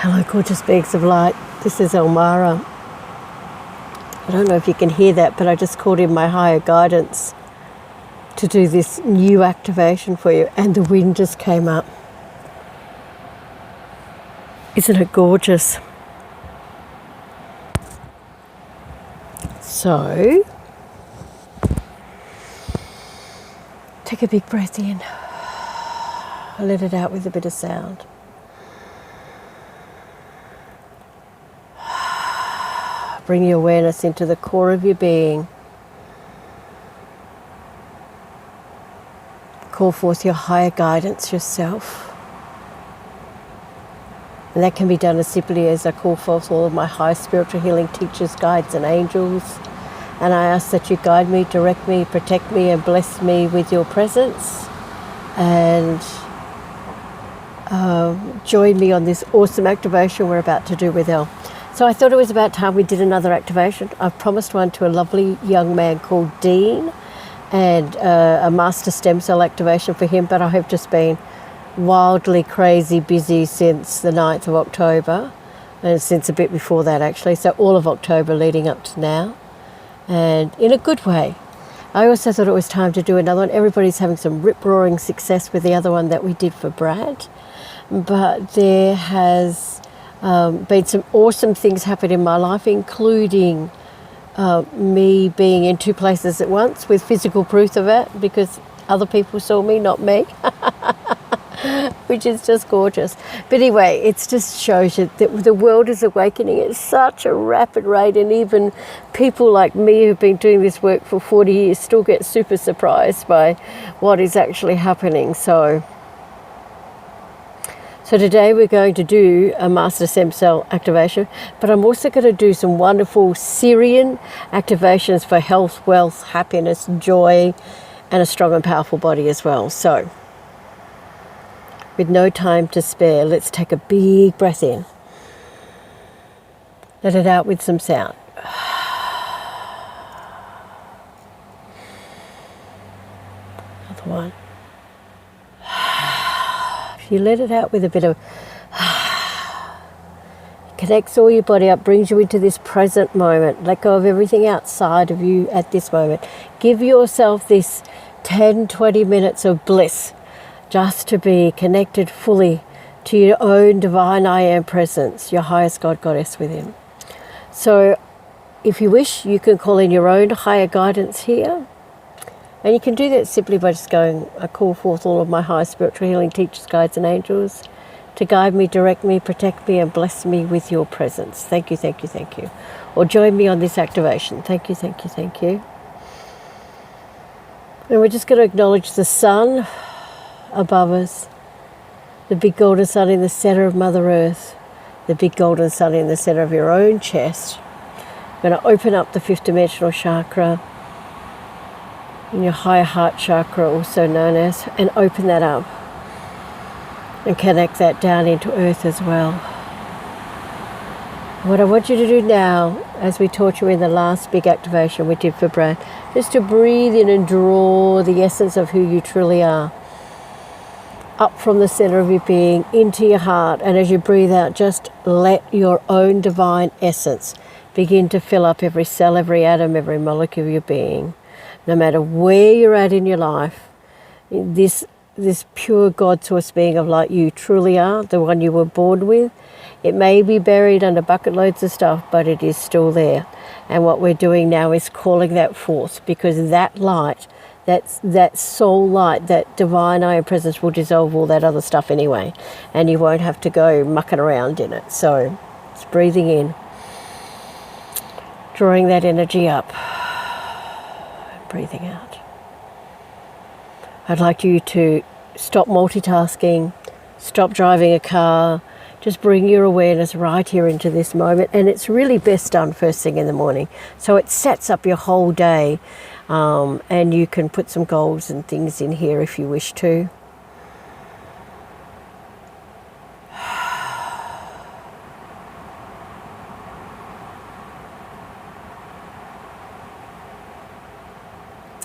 Hello, gorgeous beings of light. This is Elmara. I don't know if you can hear that, but I just called in my higher guidance to do this new activation for you, and the wind just came up. Isn't it gorgeous? So, take a big breath in. Let it out with a bit of sound. Bring your awareness into the core of your being. Call forth your higher guidance yourself. And that can be done as simply as I call forth all of my high spiritual healing teachers, guides and angels. And I ask that you guide me, direct me, protect me and bless me with your presence. And join me on this awesome activation we're about to do with Elle. So I thought it was about time we did another activation. I've promised one to a lovely young man called Dean, and a master stem cell activation for him, but I have just been wildly crazy busy since the 9th of October, and since a bit before that actually, so all of October leading up to now, and in a good way. I also thought it was time to do another one. Everybody's having some rip-roaring success with the other one that we did for Brad, but there has been some awesome things happen in my life, including me being in two places at once with physical proof of it, because other people saw me, not me, which is just gorgeous. But anyway, it just shows you that the world is awakening at such a rapid rate, and even people like me who've been doing this work for 40 years still get super surprised by what is actually happening. So today we're going to do a master stem cell activation, but I'm also going to do some wonderful SIRIAN activations for health, wealth, happiness, joy, and a strong and powerful body as well. So, with no time to spare, let's take a big breath in. Let it out with some sound. Another one. You let it out with a bit of, connects all your body up, brings you into this present moment. Let go of everything outside of you at this moment. Give yourself this 10-20 minutes of bliss, just to be connected fully to your own divine I am presence, your highest God, Goddess within. So if you wish, you can call in your own higher guidance here. And you can do that simply by just going, I call forth all of my high spiritual healing teachers, guides and angels to guide me, direct me, protect me and bless me with your presence. Thank you, thank you, thank you. Or join me on this activation. Thank you, thank you, thank you. And we're just going to acknowledge the sun above us, the big golden sun in the center of Mother Earth, the big golden sun in the center of your own chest. I'm going to open up the fifth dimensional chakra, in your higher heart chakra, also known as, and open that up and connect that down into earth as well. What I want you to do now, as we taught you in the last big activation we did for Brad, is to breathe in and draw the essence of who you truly are up from the center of your being into your heart. And as you breathe out, just let your own divine essence begin to fill up every cell, every atom, every molecule of your being. No matter where you're at in your life, this pure God source being of light you truly are, the one you were born with. It may be buried under bucket loads of stuff, but it is still there. And what we're doing now is calling that forth, because that light, that soul light, that divine I am presence will dissolve all that other stuff anyway. And you won't have to go mucking around in it. So it's breathing in, drawing that energy up. Breathing out. I'd like you to stop multitasking, stop driving a car, just bring your awareness right here into this moment. And it's really best done first thing in the morning. So it sets up your whole day, and you can put some goals and things in here if you wish to.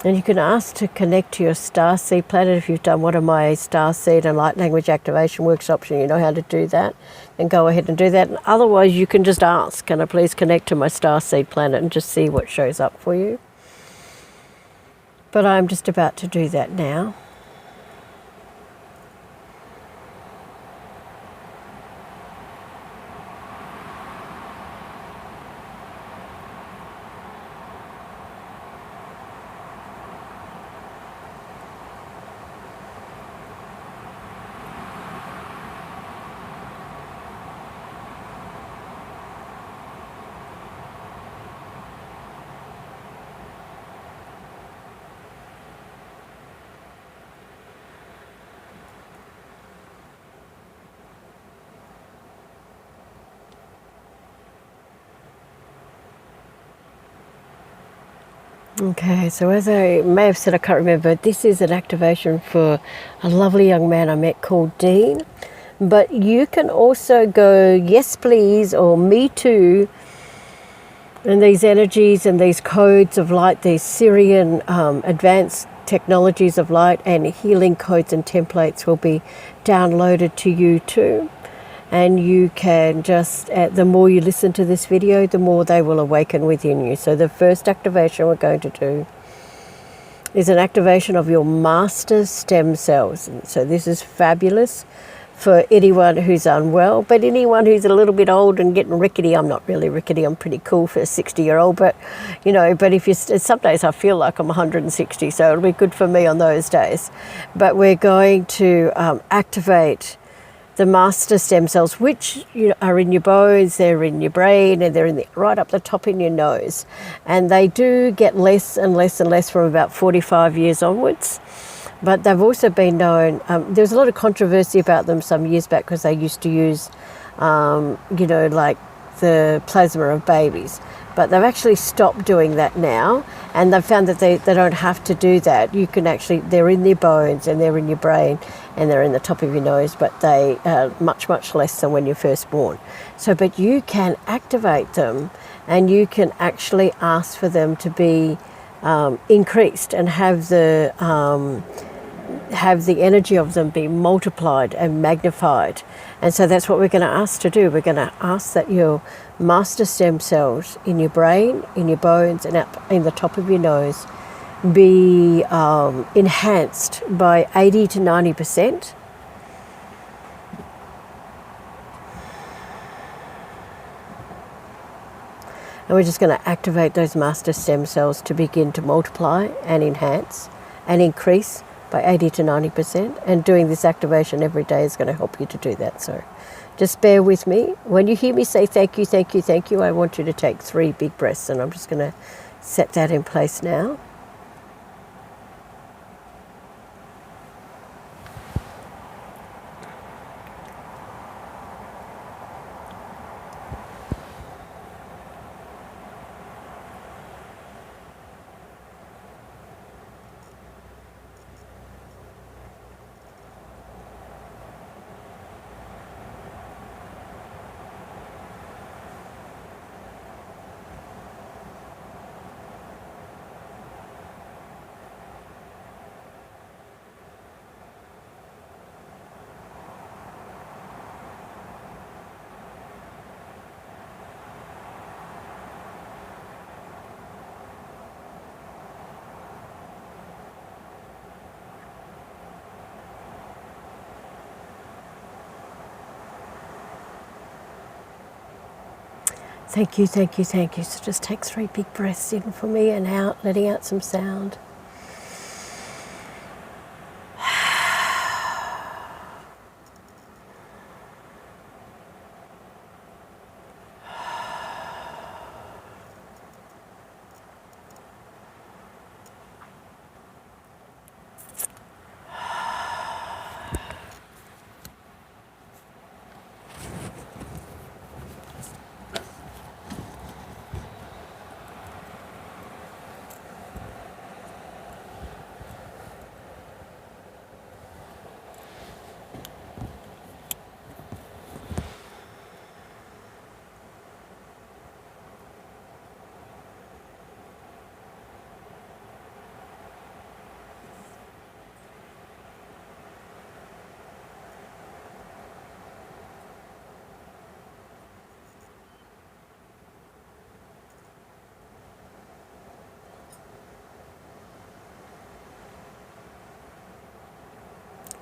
And you can ask to connect to your Starseed planet if you've done one of my Starseed and light language activation workshops and you know how to do that, then go ahead and do that. And otherwise, you can just ask, can I please connect to my Starseed planet, and just see what shows up for you. But I'm just about to do that now. Okay, so as I may have said, I can't remember, this is an activation for a lovely young man I met called Dean. But you can also go, yes please, or me too, and these energies and these codes of light, these SIRIAN advanced technologies of light and healing codes and templates will be downloaded to you too. And you can just, the more you listen to this video, the more they will awaken within you. So the first activation we're going to do is an activation of your master stem cells. And so this is fabulous for anyone who's unwell, but anyone who's a little bit old and getting rickety. I'm not really rickety, I'm pretty cool for a 60-year-old, but you know, but if you, some days I feel like I'm 160, so it'll be good for me on those days. But we're going to activate the master stem cells, which are in your bones, they're in your brain, and they're in right up the top in your nose. And they do get less and less and less from about 45 years onwards. But they've also been known, there was a lot of controversy about them some years back because they used to use, like the plasma of babies. But they've actually stopped doing that now, and they've found that they don't have to do that. You can actually, they're in their bones and they're in your brain and they're in the top of your nose, but they are much, much less than when you're first born. So, but you can activate them, and you can actually ask for them to be increased and have the energy of them be multiplied and magnified. And so that's what we're going to ask to do. We're going to ask that your master stem cells in your brain, in your bones, and up in the top of your nose be enhanced by 80 to 90%. And we're just going to activate those master stem cells to begin to multiply and enhance and increase by 80 to 90%. And doing this activation every day is going to help you to do that. So just bear with me. When you hear me say thank you, thank you, thank you, I want you to take 3 big breaths, and I'm just going to set that in place now. Thank you, thank you, thank you. So just take 3 big breaths in for me and out, letting out some sound.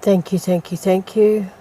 Thank you, thank you, thank you.